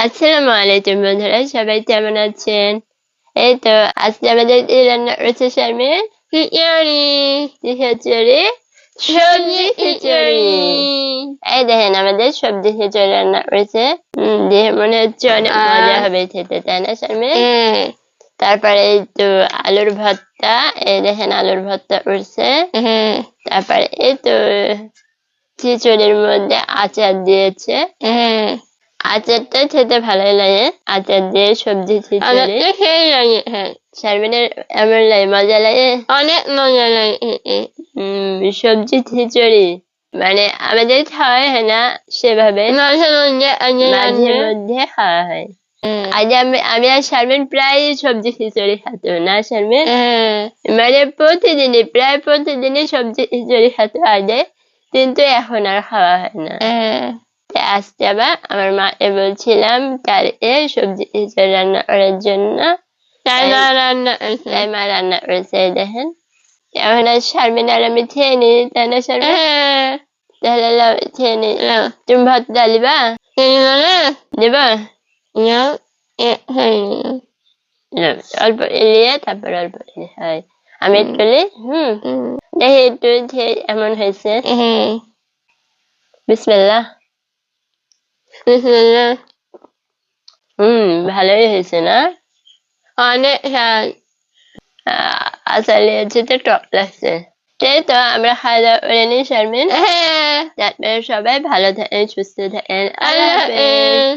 আসসালামু আলাইকুম বন্ধুরা, সবাই কেমন আছেন? এই তো আজকে আমাদের কি রান্না করেছে শারমিন? খিচুড়ি। খিচুড়ি, সবজি খিচুড়ি। এই দেখেন আমাদের সবজি খিচুড়ি রান্না করেছে। দেখে মনে হচ্ছে অনেক মজা হবে খেতে, তাই না শারমিন? তারপরে এই তো আলুর ভর্তা, এই দেখেন আলুর ভর্তা করছে। তারপরে এই তো খিচুড়ির মধ্যে আচার দিয়েছে। আচারটা খেতে ভালোই লাগে, আচার দিয়ে সবজি খিচুড়ি। শারমিনের এমন লাগে, মজা লাগে, অনেক মজা লাগে। সবজি খিচুড়ি মানে আমাদের খাওয়া হয় না সেভাবে, মাঝে মধ্যে খাওয়া হয়। আজ আমি আর শারমিন প্রায় সবজি খিচুড়ি খাতো না শারমিন, মানে প্রায় প্রতিদিনই সবজি খিচুড়ি খাতো আগে, কিন্তু এখন আর খাওয়া হয় না। আজকে আবার আমার মাকে বলছিলাম কালকে সবজি খিচুড়ি রান্না করার জন্য, তাই মা রান্না করেছে। দেখেন এখন আর শারমিন আর আমি খেয়ে নি, তাই না শারমিন? তাহলে খেয়ে নি। তুমি ভাত ডালিবা দেবা? অল্প এলিয়ে তারপর অল্প হয়, আমি একটু দেখি একটু এমন হয়েছে। বিসমিল্লাহ। ভালোই হয়েছে না? অনেক আচার লেগেছে তো টক লাগছে। সেই তো আমরা খাওয়া দাওয়া করে নিই শারমিন। তারপরে সবাই ভালো থাকেন, সুস্থ থাকেন। আল্লাহ হাফেজ।